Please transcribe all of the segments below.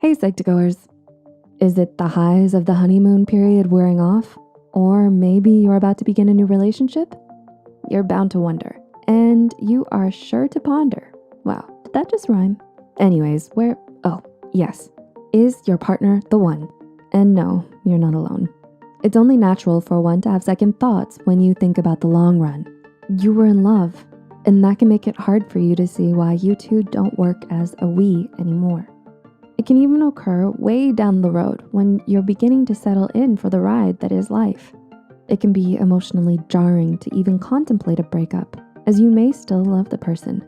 Hey Psych2Goers, is it the highs of the honeymoon period wearing off? Or maybe you're about to begin a new relationship? You're bound to wonder, and you are sure to ponder. Wow, did that just rhyme? Anyways, yes. Is your partner the one? And no, you're not alone. It's only natural for one to have second thoughts when you think about the long run. You were in love, and that can make it hard for you to see why you two don't work as a we anymore. It can even occur way down the road when you're beginning to settle in for the ride that is life. It can be emotionally jarring to even contemplate a breakup, as you may still love the person.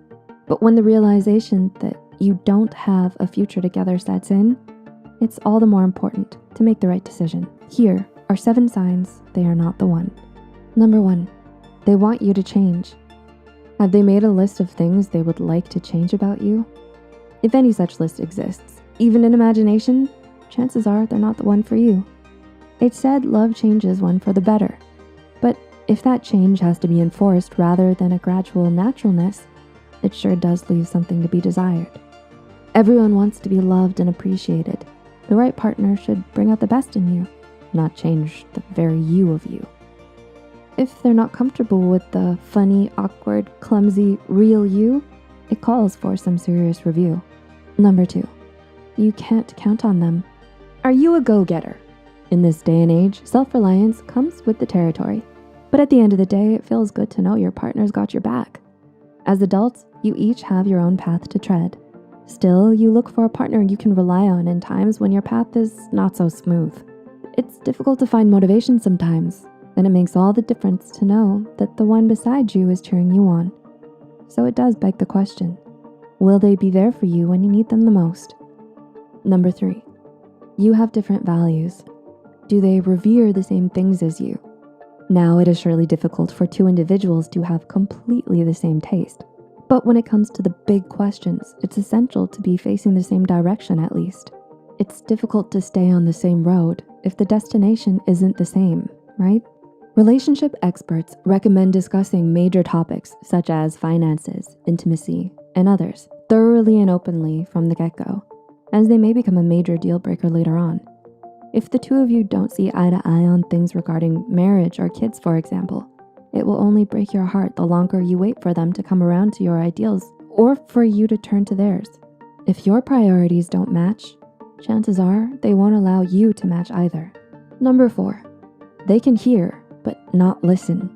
But when the realization that you don't have a future together sets in, it's all the more important to make the right decision. Here are 7 signs they are not the one. Number 1, they want you to change. Have they made a list of things they would like to change about you? If any such list exists, even in imagination, chances are they're not the one for you. It's said love changes one for the better. But if that change has to be enforced rather than a gradual naturalness, it sure does leave something to be desired. Everyone wants to be loved and appreciated. The right partner should bring out the best in you, not change the very you of you. If they're not comfortable with the funny, awkward, clumsy, real you, it calls for some serious review. Number 2, you can't count on them. Are you a go-getter? In this day and age, self-reliance comes with the territory. But at the end of the day, it feels good to know your partner's got your back. As adults, you each have your own path to tread. Still, you look for a partner you can rely on in times when your path is not so smooth. It's difficult to find motivation sometimes, and it makes all the difference to know that the one beside you is cheering you on. So it does beg the question, will they be there for you when you need them the most? Number 3, you have different values. Do they revere the same things as you? Now, it is surely difficult for 2 individuals to have completely the same taste. But when it comes to the big questions, it's essential to be facing the same direction at least. It's difficult to stay on the same road if the destination isn't the same, right? Relationship experts recommend discussing major topics such as finances, intimacy, and others thoroughly and openly from the get-go, as they may become a major deal breaker later on. If the 2 of you don't see eye to eye on things regarding marriage or kids, for example, it will only break your heart the longer you wait for them to come around to your ideals or for you to turn to theirs. If your priorities don't match, chances are they won't allow you to match either. Number 4, they can hear but not listen.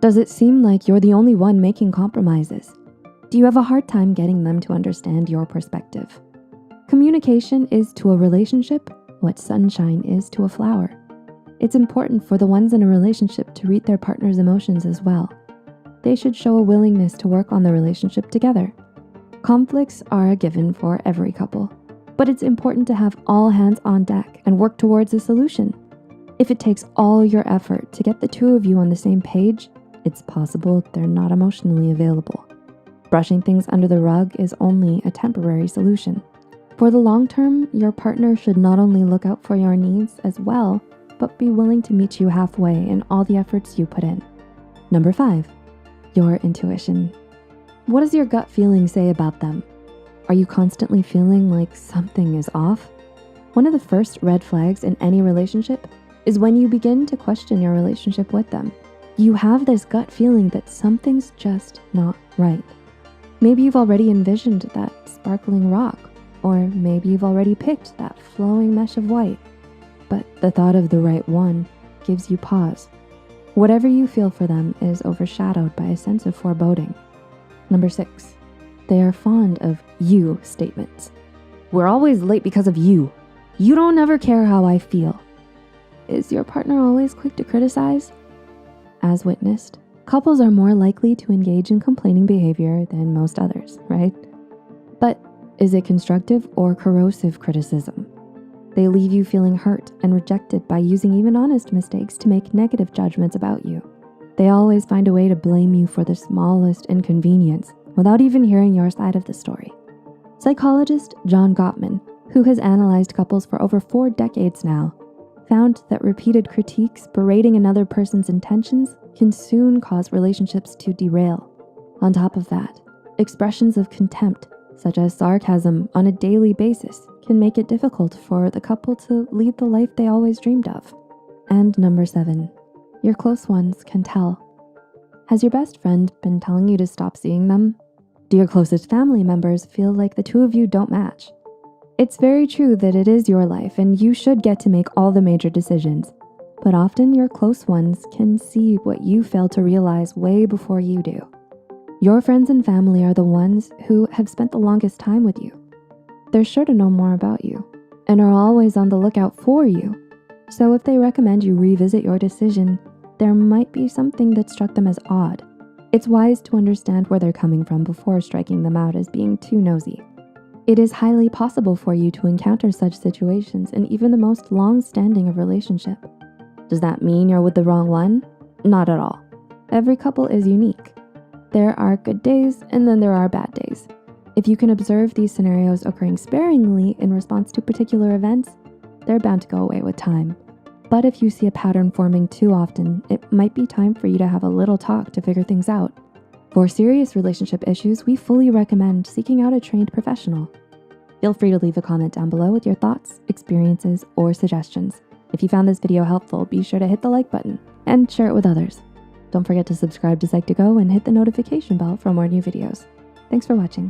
Does it seem like you're the only one making compromises? Do you have a hard time getting them to understand your perspective? Communication is to a relationship what sunshine is to a flower. It's important for the ones in a relationship to read their partner's emotions as well. They should show a willingness to work on the relationship together. Conflicts are a given for every couple, but it's important to have all hands on deck and work towards a solution. If it takes all your effort to get the 2 of you on the same page, it's possible they're not emotionally available. Brushing things under the rug is only a temporary solution. For the long term, your partner should not only look out for your needs as well, but be willing to meet you halfway in all the efforts you put in. Number 5, your intuition. What does your gut feeling say about them? Are you constantly feeling like something is off? One of the first red flags in any relationship is when you begin to question your relationship with them. You have this gut feeling that something's just not right. Maybe you've already envisioned that sparkling rock, or maybe you've already picked that flowing mesh of white. But the thought of the right one gives you pause. Whatever you feel for them is overshadowed by a sense of foreboding. Number 6, they are fond of you statements. We're always late because of you. You don't ever care how I feel. Is your partner always quick to criticize? As witnessed, couples are more likely to engage in complaining behavior than most others, right? But is it constructive or corrosive criticism? They leave you feeling hurt and rejected by using even honest mistakes to make negative judgments about you. They always find a way to blame you for the smallest inconvenience without even hearing your side of the story. Psychologist John Gottman, who has analyzed couples for over 4 decades now, found that repeated critiques berating another person's intentions can soon cause relationships to derail. On top of that, expressions of contempt such as sarcasm on a daily basis, can make it difficult for the couple to lead the life they always dreamed of. And number 7, your close ones can tell. Has your best friend been telling you to stop seeing them? Do your closest family members feel like the two of you don't match? It's very true that it is your life and you should get to make all the major decisions, but often your close ones can see what you fail to realize way before you do. Your friends and family are the ones who have spent the longest time with you. They're sure to know more about you and are always on the lookout for you. So if they recommend you revisit your decision, there might be something that struck them as odd. It's wise to understand where they're coming from before striking them out as being too nosy. It is highly possible for you to encounter such situations in even the most long-standing of relationship. Does that mean you're with the wrong one? Not at all. Every couple is unique. There are good days and then there are bad days. If you can observe these scenarios occurring sparingly in response to particular events, they're bound to go away with time. But if you see a pattern forming too often, it might be time for you to have a little talk to figure things out. For serious relationship issues, we fully recommend seeking out a trained professional. Feel free to leave a comment down below with your thoughts, experiences, or suggestions. If you found this video helpful, be sure to hit the like button and share it with others. Don't forget to subscribe to Psych2Go and hit the notification bell for more new videos. Thanks for watching.